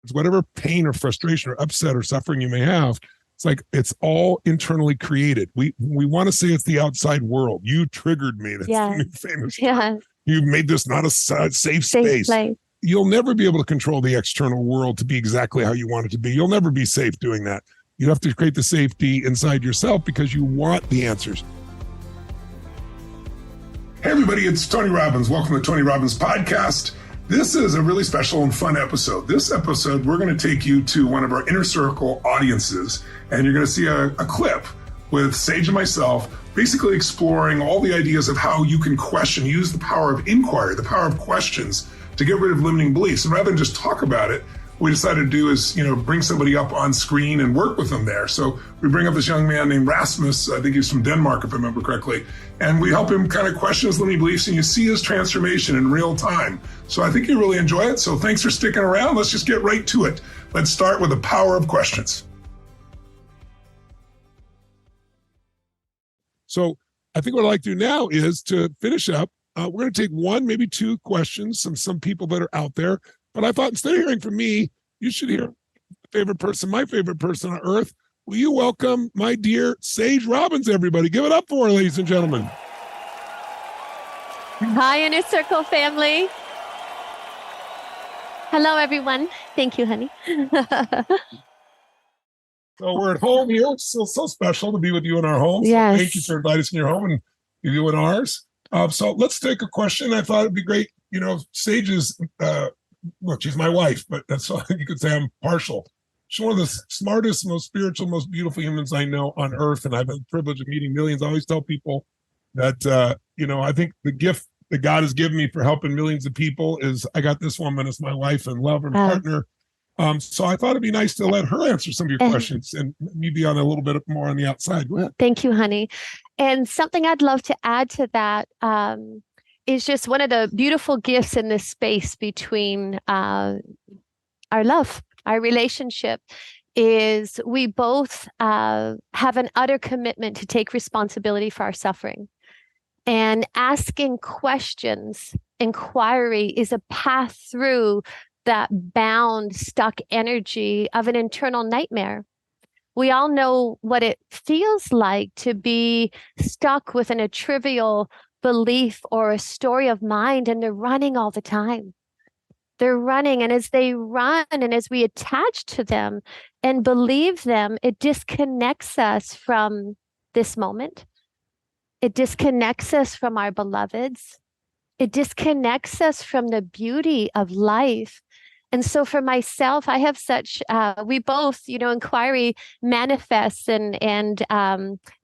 It's whatever pain or frustration or upset or suffering you may have. It's like it's all internally created. We want to say it's the outside world. You triggered me. That's the new famous term. You've made this not a safe space. You'll never be able to control the external world to be exactly how you want it to be. You'll never be safe doing that. You have to create the safety inside yourself because you want the answers. Hey everybody, it's Tony Robbins. Welcome to Tony Robbins Podcast. This is a really special and fun episode. This episode, we're going to take you to one of our inner circle audiences, and you're going to see a clip with Sage and myself, basically exploring all the ideas of how you can question, use the power of inquiry, the power of questions to get rid of limiting beliefs. And rather than just talk about it, what we decided to do is, bring somebody up on screen and work with them there. So we bring up this young man named Rasmus. I think he's from Denmark, if I remember correctly. And we help him kind of question his limiting beliefs, and you see his transformation in real time. So I think you really enjoy it. So thanks for sticking around. Let's just get right to it. Let's start with the power of questions. So I think what I'd like to do now is to finish up. We're going to take one, maybe two questions from some people that are out there. But I thought instead of hearing from me, you should hear my favorite person on earth. Will you welcome my dear Sage Robbins, everybody? Give it up for her, ladies and gentlemen. Hi, Inner Circle family. Hello, everyone. Thank you, honey. So we're at home here. It's still so special to be with you in our home. Yes. So thank you for inviting us in your home and you in ours. So let's take a question. I thought it'd be great. Sage is... Look, she's my wife, but that's all you could say. I'm partial. She's one of the smartest, most spiritual, most beautiful humans I know on earth. And I've had the privilege of meeting millions. I always tell people that, I think the gift that God has given me for helping millions of people is I got this woman as my wife and lover and partner. So I thought it'd be nice to let her answer some of your questions and me be on a little bit more on the outside. Go ahead. Thank you, honey. And something I'd love to add to that, is just one of the beautiful gifts in this space between our love, our relationship, is we both have an utter commitment to take responsibility for our suffering. And asking questions, inquiry, is a path through that bound, stuck energy of an internal nightmare. We all know what it feels like to be stuck within a trivial belief or a story of mind, and they're running all the time. They're running, and as they run and as we attach to them and believe them, it disconnects us from this moment. It disconnects us from our beloveds. It disconnects us from the beauty of life. And so for myself, I have such, we both, inquiry manifests and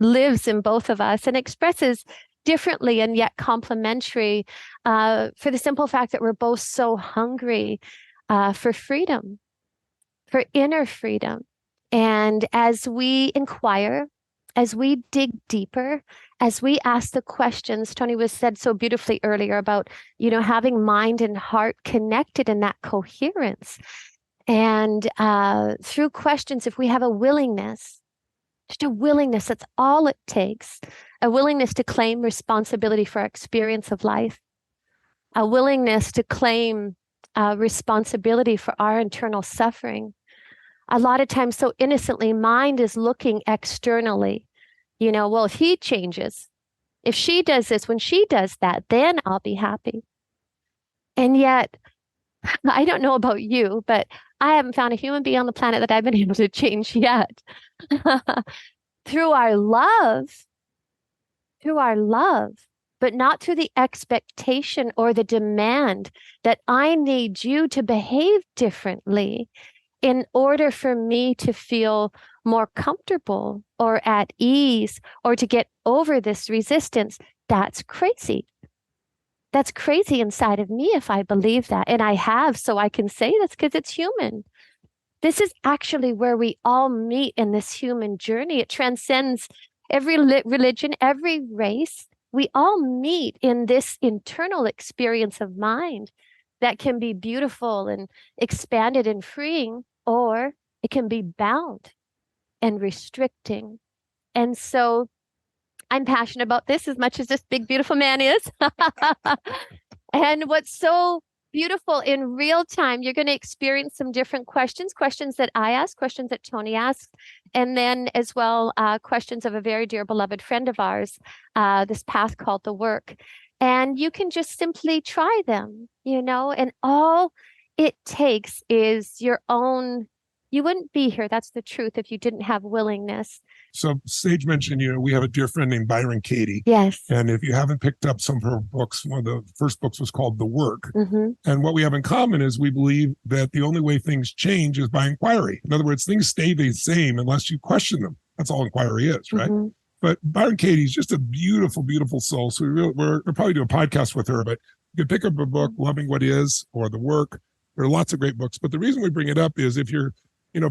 lives in both of us and expresses differently and yet complementary, for the simple fact that we're both so hungry for freedom, for inner freedom. And as we inquire, as we dig deeper, as we ask the questions, Tony was said so beautifully earlier about, having mind and heart connected in that coherence. And through questions, if we have a willingness, just a willingness, that's all it takes. A willingness to claim responsibility for our experience of life. A willingness to claim responsibility for our internal suffering. A lot of times, so innocently, mind is looking externally. Well, if he changes, if she does this, when she does that, then I'll be happy. And yet, I don't know about you, but I haven't found a human being on the planet that I've been able to change yet. Through our love, but not through the expectation or the demand that I need you to behave differently in order for me to feel more comfortable or at ease or to get over this resistance. That's crazy. That's crazy inside of me if I believe that. And I have, so I can say that's because it's human. This is actually where we all meet in this human journey. It transcends every religion, every race. We all meet in this internal experience of mind that can be beautiful and expanded and freeing, or it can be bound and restricting. And so I'm passionate about this as much as this big, beautiful man is. And what's so beautiful. In real time, you're going to experience some different questions that I ask, questions that Tony asks, and then as well, questions of a very dear beloved friend of ours, this path called the work. And you can just simply try them, and all it takes is your own. You wouldn't be here. That's the truth if you didn't have willingness. So Sage mentioned, we have a dear friend named Byron Katie. Yes. And if you haven't picked up some of her books, one of the first books was called The Work. Mm-hmm. And what we have in common is we believe that the only way things change is by inquiry. In other words, things stay the same unless you question them. That's all inquiry is, right? Mm-hmm. But Byron Katie is just a beautiful, beautiful soul. So we'll probably do a podcast with her, but you can pick up a book, Loving What Is, or The Work. There are lots of great books. But the reason we bring it up is if you're,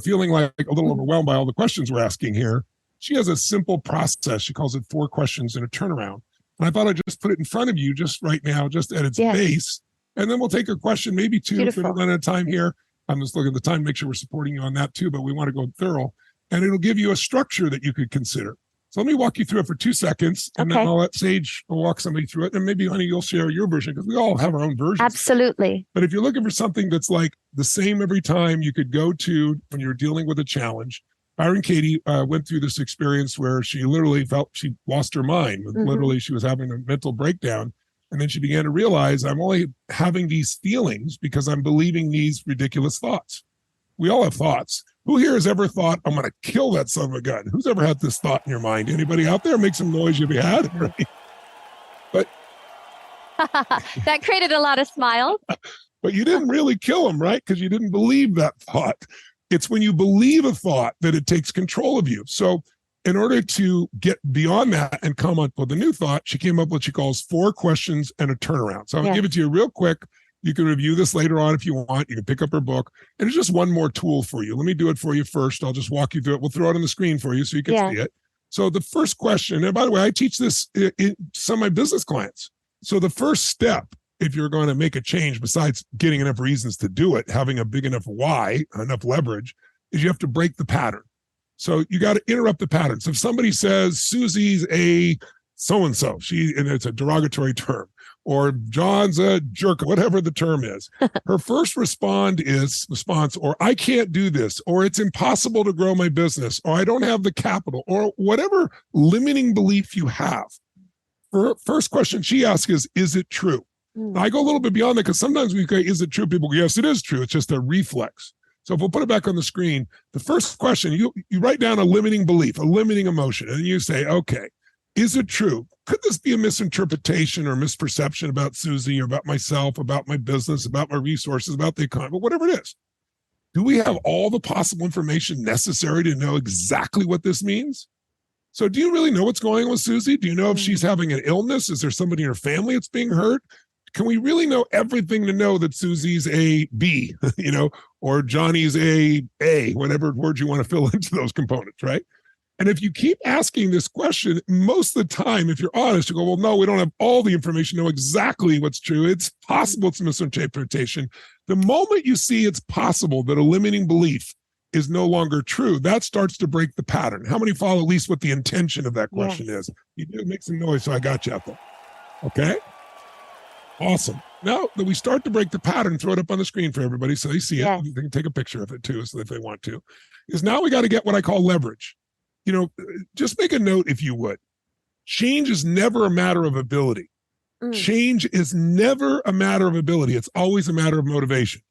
feeling like a little overwhelmed by all the questions we're asking here, she has a simple process. She calls it 4 questions and a turnaround. And I thought I'd just put it in front of you just right now, just at its base. And then we'll take a question, maybe 2 Beautiful. if we run out of time here. I'm just looking at the time, make sure we're supporting you on that too, but we want to go thorough. And it'll give you a structure that you could consider. So let me walk you through it for 2 seconds, and then I'll let Sage walk somebody through it. And maybe, honey, you'll share your version because we all have our own versions. Absolutely. But if you're looking for something that's like the same every time, you could go to when you're dealing with a challenge. Byron Katie went through this experience where she literally felt she lost her mind. Mm-hmm. Literally, she was having a mental breakdown. And then she began to realize I'm only having these feelings because I'm believing these ridiculous thoughts. We all have thoughts. Who here has ever thought, I'm going to kill that son of a gun? Who's ever had this thought in your mind? Anybody out there? Make some noise if you had it. Right? But that created a lot of smiles. But you didn't really kill him, right? Because you didn't believe that thought. It's when you believe a thought that it takes control of you. So in order to get beyond that and come up with a new thought, she came up with what she calls 4 questions and a turnaround. So I'm going to give it to you real quick. You can review this later on if you want. You can pick up her book. And it's just one more tool for you. Let me do it for you first. I'll just walk you through it. We'll throw it on the screen for you so you can see it. So the first question, and by the way, I teach this in some of my business clients. So the first step, if you're going to make a change, besides getting enough reasons to do it, having a big enough why, enough leverage, is you have to break the pattern. So you got to interrupt the pattern. So if somebody says Susie's a so-and-so, and it's a derogatory term, or John's a jerk, whatever the term is, her first response, or I can't do this, or it's impossible to grow my business, or I don't have the capital, or whatever limiting belief you have. Her first question she asks is it true? I go a little bit beyond that because sometimes we say, is it true? People go, yes, it is true. It's just a reflex. So if we'll put it back on the screen, the first question, you write down a limiting belief, a limiting emotion, and you say, okay, is it true? Could this be a misinterpretation or misperception about Susie or about myself, about my business, about my resources, about the economy, whatever it is? Do we have all the possible information necessary to know exactly what this means? So do you really know what's going on with Susie? Do you know if she's having an illness? Is there somebody in her family that's being hurt? Can we really know everything to know that Susie's a B, or Johnny's a, whatever word you want to fill into those components, right? And if you keep asking this question, most of the time, if you're honest, you go, well, no, we don't have all the information, know exactly what's true. It's possible it's a misinterpretation. The moment you see it's possible that a limiting belief is no longer true, that starts to break the pattern. How many follow at least what the intention of that question is? You do make some noise, so I got you out there. Okay? Awesome. Now that we start to break the pattern, throw it up on the screen for everybody so they see it. They can take a picture of it too, so if they want to. Is now we got to get what I call leverage. Just make a note if you would. Change is never a matter of ability. Change is never a matter of ability. It's always a matter of motivation.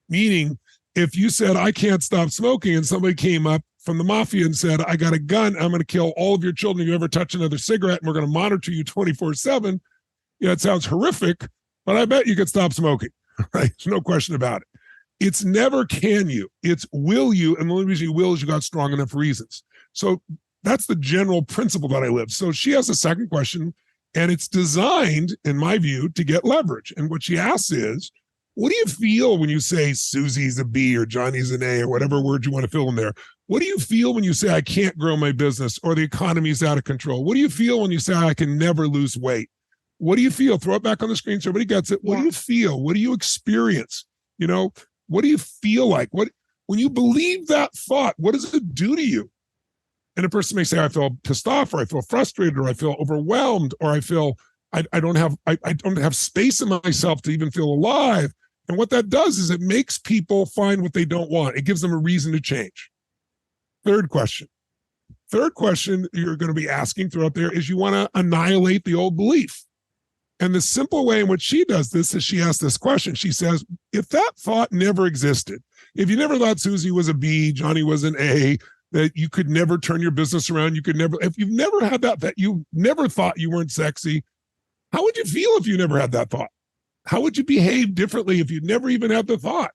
Meaning, if you said, I can't stop smoking, and somebody came up from the mafia and said, I got a gun, I'm going to kill all of your children if you ever touch another cigarette, and we're going to monitor you 24/7. It sounds horrific, but I bet you could stop smoking, right? There's no question about it. It's never can you, it's will you, and the only reason you will is you got strong enough reasons. So that's the general principle that I live. So she has a second question, and it's designed, in my view, to get leverage. And what she asks is, what do you feel when you say Susie's a B or Johnny's an A or whatever word you want to fill in there? What do you feel when you say I can't grow my business or the economy's out of control? What do you feel when you say I can never lose weight? What do you feel? Throw it back on the screen so everybody gets it. What do you feel? What do you experience? What do you feel like? When you believe that thought, what does it do to you? And a person may say, I feel pissed off, or I feel frustrated, or I feel overwhelmed, or I feel I don't have space in myself to even feel alive. And what that does is it makes people find what they don't want. It gives them a reason to change. Third question you're going to be asking throughout there is you want to annihilate the old belief. And the simple way in which she does this is she asks this question. She says, if that thought never existed, if you never thought Susie was a B, Johnny was an A, that you could never turn your business around, if you've never had that you never thought you weren't sexy, how would you feel if you never had that thought? How would you behave differently if you never even had the thought?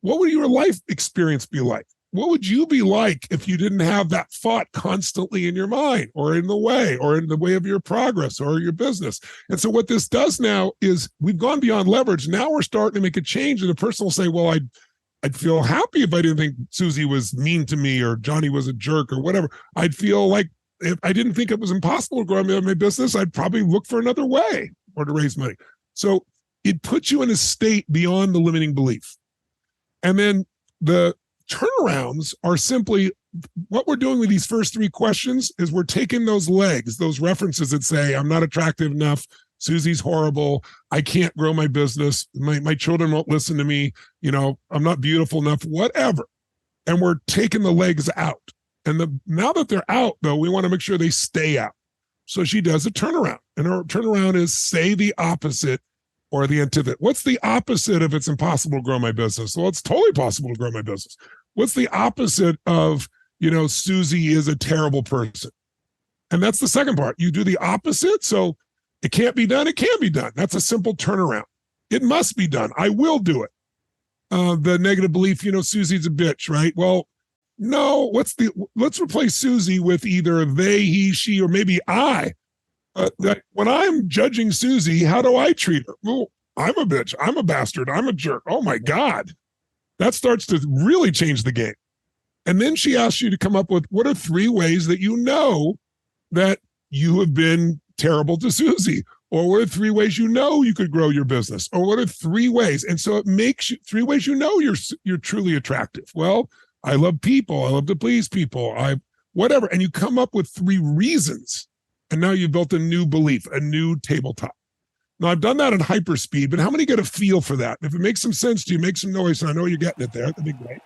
What would your life experience be like? What would you be like if you didn't have that thought constantly in your mind or in the way of your progress or your business? And so what this does now is we've gone beyond leverage. Now we're starting to make a change, and the person will say, well, I'd feel happy if I didn't think Susie was mean to me or Johnny was a jerk or whatever. I'd feel like if I didn't think it was impossible to grow my business, I'd probably look for another way or to raise money. So it puts you in a state beyond the limiting belief. And then the turnarounds are simply what we're doing with these first three questions is we're taking those legs, those references that say, I'm not attractive enough, Susie's horrible, I can't grow my business, my children won't listen to me, I'm not beautiful enough, whatever. And we're taking the legs out. And now that they're out, though, we want to make sure they stay out. So she does a turnaround. And her turnaround is say the opposite or the antithesis. What's the opposite of it's impossible to grow my business? Well, it's totally possible to grow my business. What's the opposite of, Susie is a terrible person? And that's the second part. You do the opposite. So it can't be done. It can be done. That's a simple turnaround. It must be done. I will do it. The negative belief, Susie's a bitch, right? Well, no, let's replace Susie with either they, he, she, or maybe I. That when I'm judging Susie, how do I treat her? Well, I'm a bitch. I'm a bastard. I'm a jerk. Oh my God. That starts to really change the game. And then she asks you to come up with what are 3 ways that you know that you have been terrible to Susie? Or what are 3 ways you know you could grow your business? Or what are 3 ways? And so it makes you 3 ways you know you're truly attractive. Well, I love people. I love to please people. Whatever. And you come up with 3 reasons. And now you've built a new belief, a new tabletop. Now, I've done that at hyperspeed, but how many get a feel for that? If it makes some sense to you, make some noise, and I know you're getting it there. That'd be great.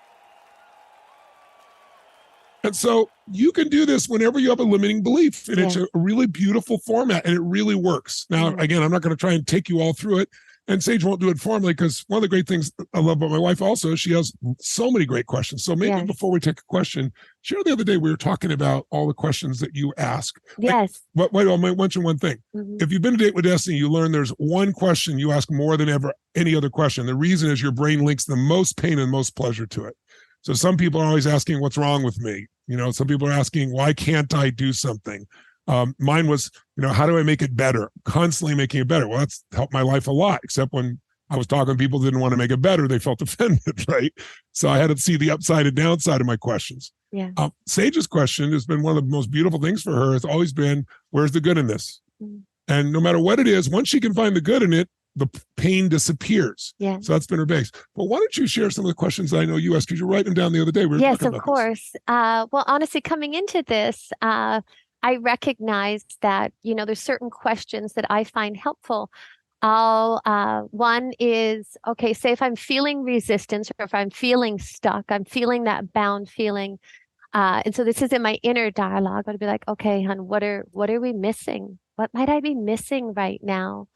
And so you can do this whenever you have a limiting belief, and it's a really beautiful format, and it really works. Now, again, I'm not going to try and take you all through it, and Sage won't do it formally because one of the great things I love about my wife also, she has so many great questions. So maybe before we take a question, share the other day we were talking about all the questions that you ask. Yes. Wait, I might mention one thing. Mm-hmm. If you've been to Date with Destiny, you learn there's one question you ask more than ever any other question. The reason is your brain links the most pain and most pleasure to it. So some people are always asking, what's wrong with me? Some people are asking, why can't I do something? Mine was, how do I make it better? Constantly making it better. Well, that's helped my life a lot, except when I was talking to people who didn't want to make it better, they felt offended, right? So I had to see the upside and downside of my questions. Yeah. Sage's question has been one of the most beautiful things for her. It's always been, where's the good in this? Mm-hmm. And no matter what it is, once she can find the good in it, the pain disappears. Yeah. So that's been her base. But why don't you share some of the questions I know you asked? Because you wrote them down the other day. Yes, of course. Well, honestly, coming into this, I recognized that, there's certain questions that I find helpful. One is, okay, say if I'm feeling resistance or if I'm feeling stuck, I'm feeling that bound feeling. And so this is in my inner dialogue. I'd be like, okay, hon, what are we missing? What might I be missing right now?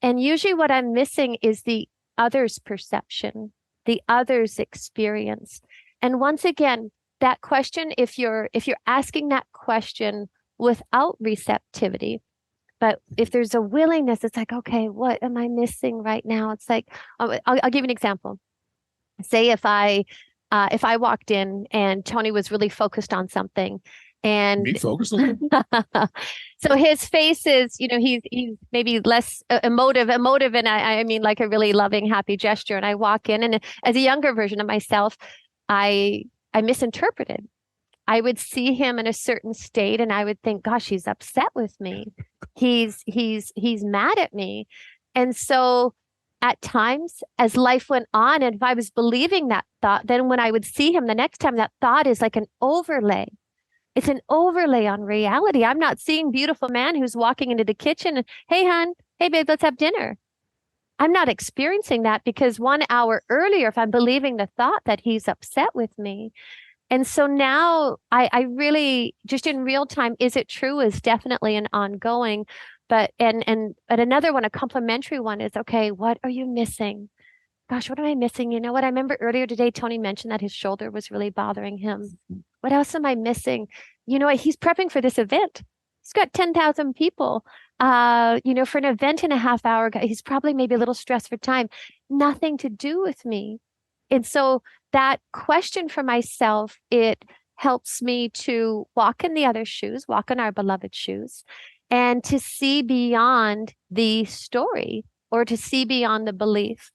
And usually what I'm missing is the other's perception, the other's experience. And once again, that question, if you're asking that question without receptivity, but if there's a willingness, it's like, okay, what am I missing right now? It's like, I'll give you an example. Say if I walked in and Tony was really focused on something, and me focused on so his face is, he's maybe less emotive, and I mean like a really loving, happy gesture. And I walk in, and as a younger version of myself, I misinterpreted. I would see him in a certain state, and I would think, "Gosh, he's upset with me. He's mad at me." And so, at times, as life went on, and if I was believing that thought, then when I would see him the next time, that thought is like an overlay. It's an overlay on reality. I'm not seeing beautiful man who's walking into the kitchen and, hey, hon, hey, babe, let's have dinner. I'm not experiencing that because 1 hour earlier, if I'm believing the thought that he's upset with me. And so now I really just in real time, is it true is definitely an ongoing, but another one, a complementary one is, okay, what are you missing? Gosh, what am I missing? You know what? I remember earlier today, Tony mentioned that his shoulder was really bothering him. What else am I missing? You know what? He's prepping for this event. He's got 10,000 people, for an event in a half hour. He's probably maybe a little stressed for time. Nothing to do with me. And so that question for myself, it helps me to walk in the other shoes, walk in our beloved shoes, and to see beyond the story or to see beyond the belief.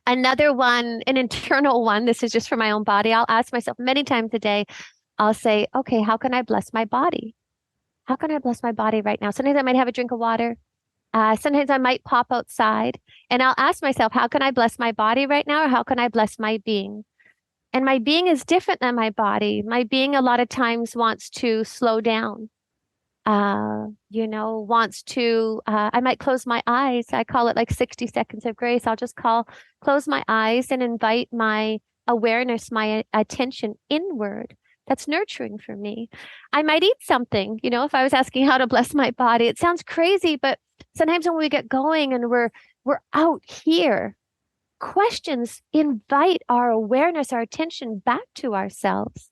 Another one, an internal one, this is just for my own body. I'll ask myself many times a day, I'll say, okay, how can I bless my body? How can I bless my body right now? Sometimes I might have a drink of water. Sometimes I might pop outside and I'll ask myself, how can I bless my body right now? Or how can I bless my being? And my being is different than my body. My being a lot of times wants to slow down, wants to, I might close my eyes. I call it like 60 seconds of grace. I'll just close my eyes and invite my awareness, my attention inward. That's nurturing for me. I might eat something, if I was asking how to bless my body, it sounds crazy, but sometimes when we get going and we're out here, questions invite our awareness, our attention back to ourselves.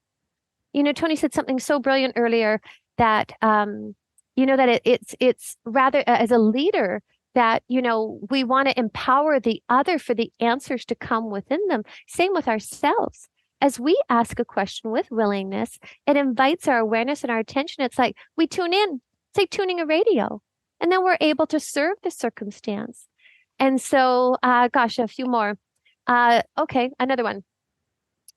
Tony said something so brilliant earlier that, that it's rather as a leader that, we want to empower the other for the answers to come within them. Same with ourselves. As we ask a question with willingness, it invites our awareness and our attention. It's like we tune in. It's like tuning a radio. And then we're able to serve the circumstance. And so, a few more. Okay, another one.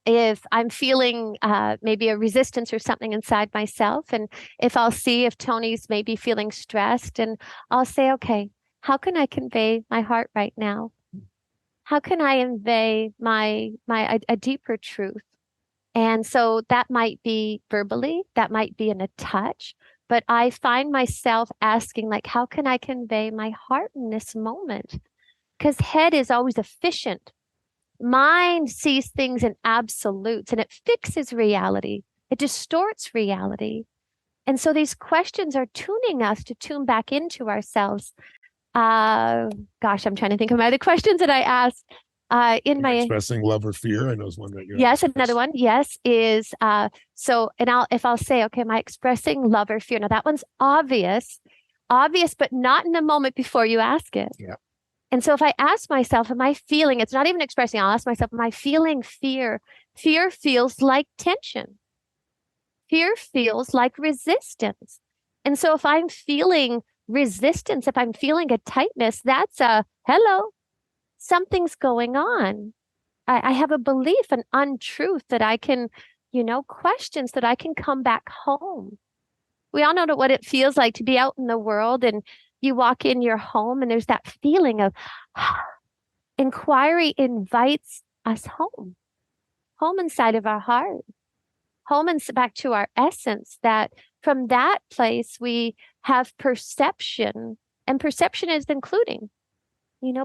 If I'm feeling maybe a resistance or something inside myself, and if I'll see if Tony's maybe feeling stressed, and I'll say, okay, how can I convey my heart right now? How can I convey a deeper truth? And so that might be verbally, that might be in a touch, but I find myself asking, like, how can I convey my heart in this moment? Because head is always efficient. Mind sees things in absolutes and it fixes reality. It distorts reality. And so these questions are tuning us to tune back into ourselves. I'm trying to think of my other questions that I asked. Expressing love or fear, I know is one that you. Yes, another one. Yes, is if I'll say, okay, am I expressing love or fear? Now that one's obvious, but not in the moment before you ask it. Yeah. And so if I ask myself, am I feeling? It's not even expressing. I'll ask myself, am I feeling fear? Fear feels like tension. Fear feels like resistance. And so if I'm feeling resistance, if I'm feeling a tightness, that's a hello, something's going on. I have a belief, an untruth that I can, questions that I can come back home. We all know what it feels like to be out in the world and you walk in your home and there's that feeling of inquiry invites us home inside of our heart, home and back to our essence, that from that place we have perception, and perception is including,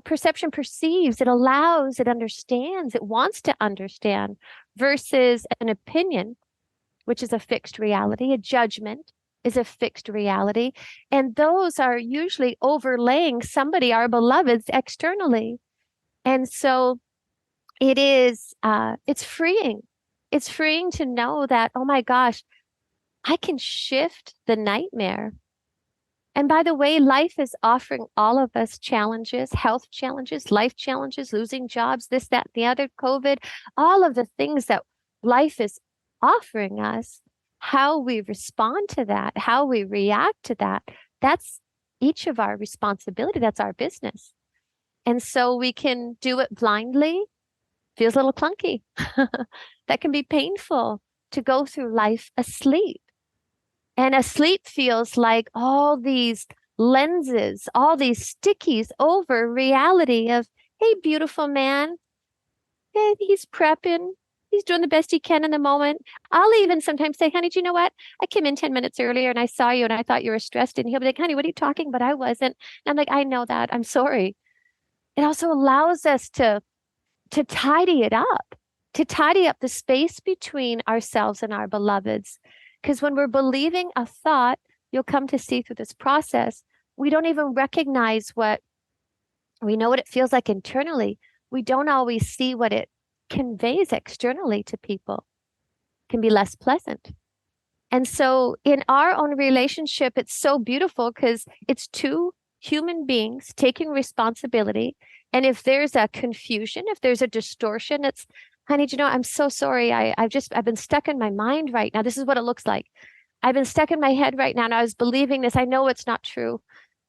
perception perceives, it allows, it understands, it wants to understand, versus an opinion, which is a fixed reality, a judgment is a fixed reality. And those are usually overlaying somebody, our beloveds, externally. And so it is, it's freeing. It's freeing to know that, oh my gosh, I can shift the nightmare. And by the way, life is offering all of us challenges, health challenges, life challenges, losing jobs, this, that, the other, COVID, all of the things that life is offering us. How we respond to that, how we react to that, that's each of our responsibility. That's our business. And so we can do it blindly. Feels a little clunky. That can be painful to go through life asleep. And asleep feels like all these lenses, all these stickies over reality of, hey, beautiful man, hey, he's prepping. He's doing the best he can in the moment. I'll even sometimes say, honey, do you know what? I came in 10 minutes earlier and I saw you and I thought you were stressed. And he'll be like, honey, what are you talking about? I wasn't. And I'm like, I know that. I'm sorry. It also allows us to tidy it up, to tidy up the space between ourselves and our beloveds. Because when we're believing a thought, you'll come to see through this process, we don't even recognize what we know what it feels like internally. We don't always see what it conveys externally to people. It can be less pleasant. And so in our own relationship, it's so beautiful because it's two human beings taking responsibility. And if there's a confusion, if there's a distortion, it's, honey, do you know, I'm so sorry. I've been stuck in my mind right now. This is what it looks like. I've been stuck in my head right now and I was believing this. I know it's not true.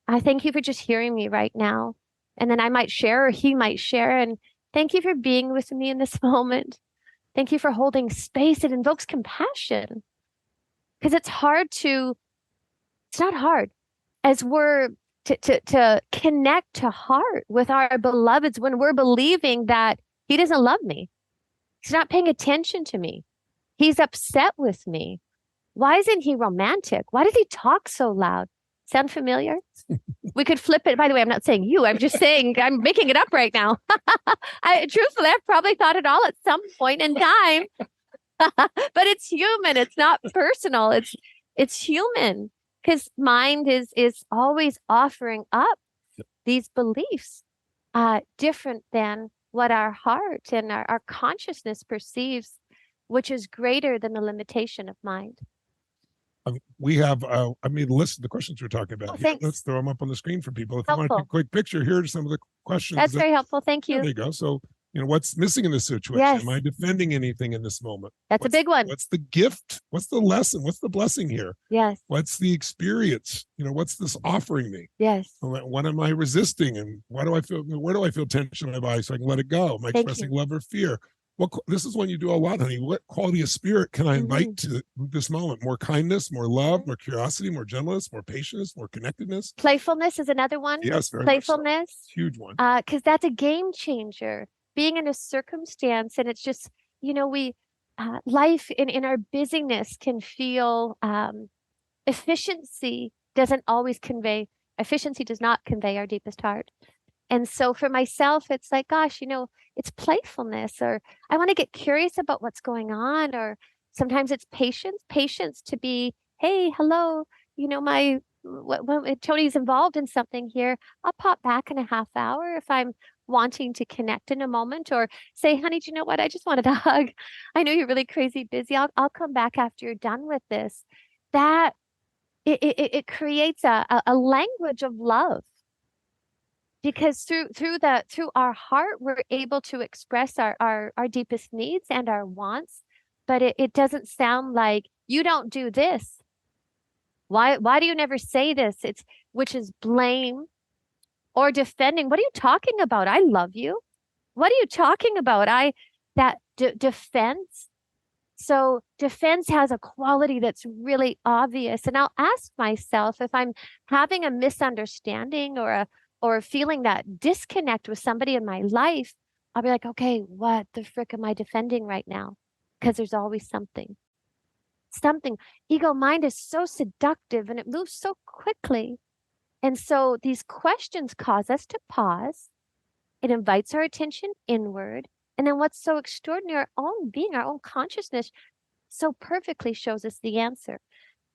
I thank you for just hearing me right now. And then I might share or he might share. And thank you for being with me in this moment. Thank you for holding space. It invokes compassion because it's not hard as we're to connect to heart with our beloveds when we're believing that he doesn't love me. He's not paying attention to me. He's upset with me. Why isn't he romantic? Why does he talk so loud? Sound familiar? We could flip it. By the way, I'm not saying you. I'm just saying I'm making it up right now. Truthfully, I've probably thought it all at some point in time. But it's human. It's not personal. It's human because mind is always offering up these beliefs different than what our heart and our consciousness perceives, which is greater than the limitation of mind. We have, I made a list of the questions we're talking about. Thanks. Let's throw them up on the screen for people. If helpful. you want to take a quick picture, here are some of the questions. That's very helpful. Thank you. There you go. So, what's missing in this situation? Yes. Am I defending anything in this moment? That's a big one. What's the gift? What's the lesson? What's the blessing here? Yes. What's the experience? What's this offering me? Yes. What am I resisting? And why do I feel, where do I feel tension in my body so I can let it go? Am I expressing love or fear? This is when you do a lot, honey. What quality of spirit can I invite to this moment? More kindness, more love, more curiosity, more gentleness, more patience, more connectedness. Playfulness is another one. Yes, very playfulness. Much so. Huge one. Because that's a game changer. Being in a circumstance, and it's just, we life in our busyness can feel efficiency does not convey our deepest heart. And so for myself, it's like, gosh, it's playfulness, or I want to get curious about what's going on, or sometimes it's patience to be, hey, hello, when Tony's involved in something here, I'll pop back in a half hour if I'm wanting to connect in a moment, or say, honey, do you know what? I just wanted a hug. I know you're really crazy busy. I'll come back after you're done with this. That it creates a language of love. Because through our heart, we're able to express our deepest needs and our wants, but it doesn't sound like you don't do this. Why do you never say this? Which is blame or defending. What are you talking about? I love you. What are you talking about? Defense. So defense has a quality that's really obvious. And I'll ask myself if I'm having a misunderstanding or feeling that disconnect with somebody in my life, I'll be like, okay, what the frick am I defending right now? Because there's always something. Ego mind is so seductive and it moves so quickly. And so these questions cause us to pause. It invites our attention inward. And then what's so extraordinary, our own being, our own consciousness so perfectly shows us the answer.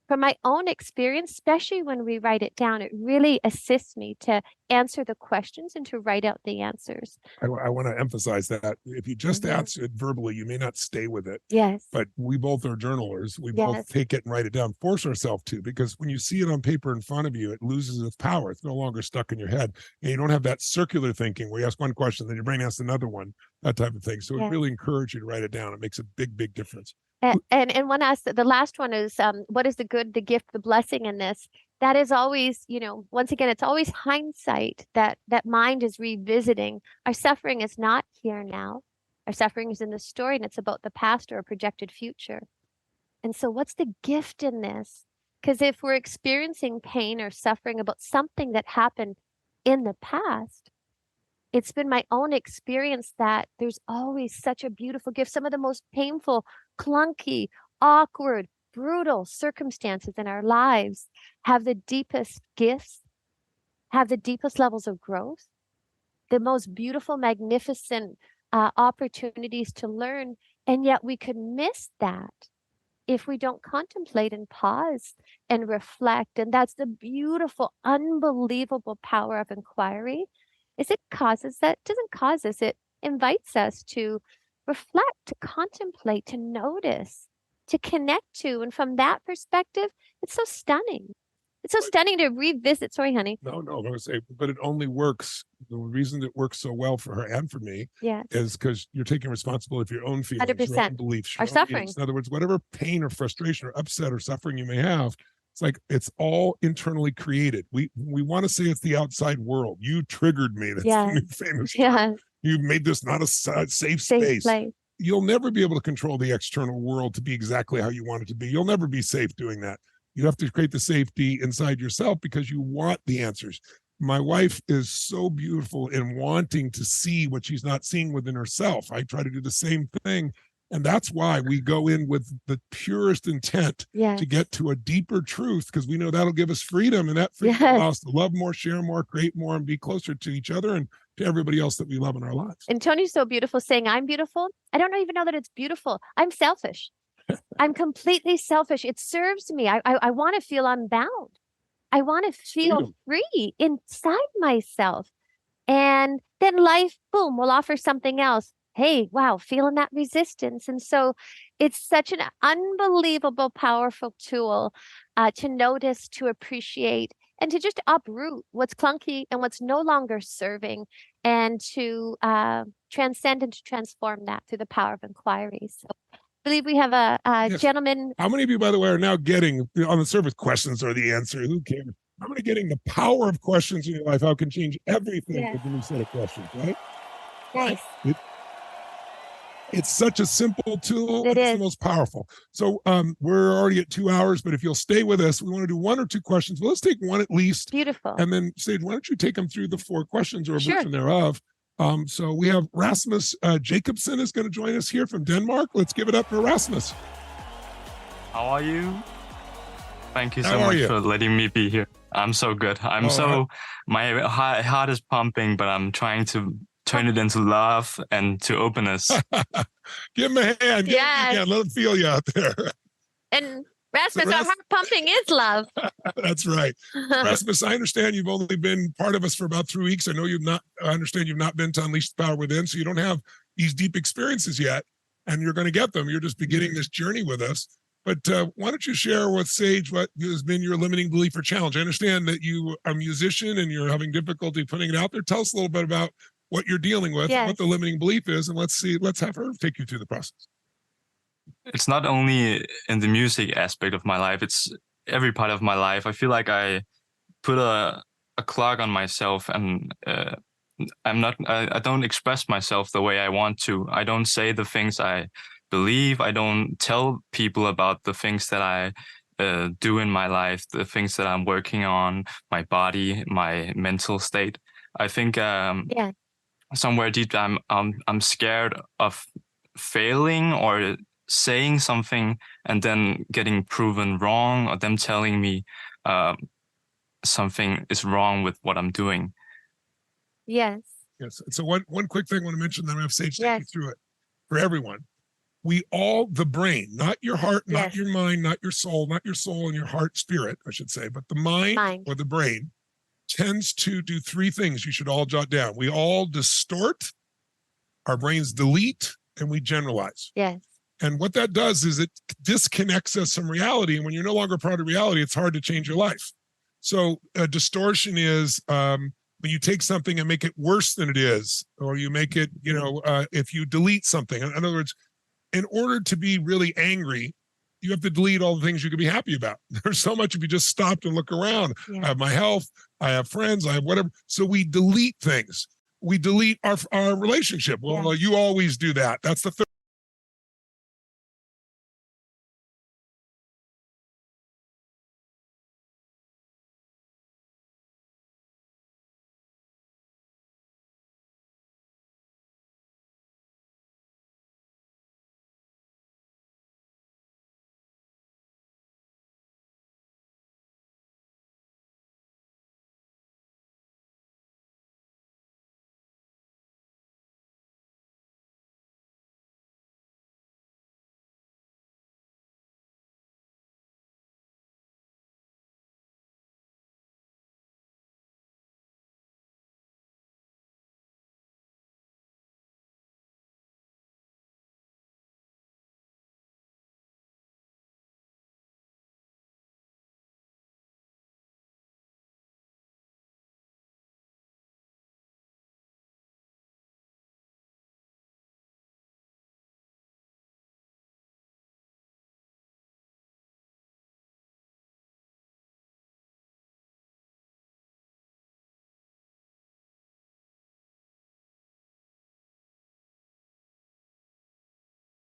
From my own experience, especially when we write it down, it really assists me to answer the questions and to write out the answers. I want to emphasize that if you just answer it verbally, you may not stay with it. Yes. But we both are journalers. We both take it and write it down, force ourselves to, because when you see it on paper in front of you, it loses its power. It's no longer stuck in your head. And you don't have that circular thinking where you ask one question, then your brain asks another one, that type of thing. So it really encourages you to write it down. It makes a big, big difference. And one asked, the last one is, what is the good, the gift, the blessing in this? That is always, once again, it's always hindsight that mind is revisiting. Our suffering is not here now. Our suffering is in the story, and it's about the past or a projected future. And so what's the gift in this? Because if we're experiencing pain or suffering about something that happened in the past, it's been my own experience that there's always such a beautiful gift. Some of the most painful, clunky, awkward, brutal circumstances in our lives have the deepest gifts, have the deepest levels of growth, the most beautiful, magnificent opportunities to learn. And yet we could miss that if we don't contemplate and pause and reflect. And that's the beautiful, unbelievable power of inquiry, is it causes that, it doesn't cause us, it invites us to reflect, to contemplate, to notice, to connect to. And from that perspective, it's so stunning. It's so stunning to revisit. Sorry, honey. No, I was going to say, but it only works. The reason it works so well for her and for me is because you're taking responsibility for your own feelings, 100%. your own beliefs, Our suffering. needs. In other words, whatever pain or frustration or upset or suffering you may have, it's like it's all internally created. We want to say it's the outside world. You triggered me. That's the new famous term. You made this not a safe space. Place. You'll never be able to control the external world to be exactly how you want it to be. You'll never be safe doing that. You have to create the safety inside yourself because you want the answers. My wife is so beautiful in wanting to see what she's not seeing within herself. I try to do the same thing. And that's why we go in with the purest intent to get to a deeper truth, because we know that'll give us freedom, and that freedom allows us to love more, share more, create more, and be closer to each other and to everybody else that we love in our lives. And Tony's so beautiful saying, I'm beautiful. I don't even know that it's beautiful. I'm selfish. I'm completely selfish. It serves me. I want to feel unbound. I want to feel free inside myself. And then life, boom, will offer something else. Hey, wow, feeling that resistance. And so it's such an unbelievable, powerful tool to notice, to appreciate, and to just uproot what's clunky and what's no longer serving, and to transcend and to transform that through the power of inquiry. So I believe we have a gentleman. How many of you, by the way, are now getting, on the surface, questions are the answer? Who cares? How many getting the power of questions in your life? How it can change everything with a new set of questions, right? Nice. It's such a simple tool. It's the most powerful. So we're already at 2 hours, but if you'll stay with us, we want to do 1 or 2 questions. Well, let's take one at least. Beautiful. And then, Sage, why don't you take them through the 4 questions or a version thereof? So we have Rasmus Jacobson is going to join us here from Denmark. Let's give it up for Rasmus. How are you? Thank you so much for letting me be here. I'm so good. My heart is pumping, but I'm trying to turn it into love and to openness. Give him a hand. Give him a hand. Let him feel you out there. And Rasmus, our heart pumping is love. That's right. Rasmus, I understand you've only been part of us for about 3 weeks. I understand you've not been to Unleash the Power Within, so you don't have these deep experiences yet, and you're going to get them. You're just beginning this journey with us. But why don't you share with Sage what has been your limiting belief or challenge? I understand that you are a musician and you're having difficulty putting it out there. Tell us a little bit about what you're dealing with, what the limiting belief is, and let's have her take you through the process. It's not only in the music aspect of my life, it's every part of my life. I feel like I put a clog on myself, and I don't express myself the way I want to. I don't say the things I believe. I don't tell people about the things that I do in my life, the things that I'm working on, my body, my mental state. I think somewhere deep down, I'm scared of failing or saying something and then getting proven wrong, or them telling me something is wrong with what I'm doing. Yes. So one quick thing I want to mention, then I have Sage take you through it. For everyone, we all, the brain, not your heart, not your mind, not your soul and your heart, spirit, I should say, but the mind. Or the brain tends to do 3 things you should all jot down. We all distort, our brains delete, and we generalize. Yes. And what that does is it disconnects us from reality. And when you're no longer part of reality, it's hard to change your life. So a distortion is when you take something and make it worse than it is, or you make it, if you delete something. In other words, in order to be really angry, you have to delete all the things you could be happy about. There's so much if you just stopped and look around. I have my health, I have friends, I have whatever. So we delete things. We delete our relationship. Well, you always do that. That's the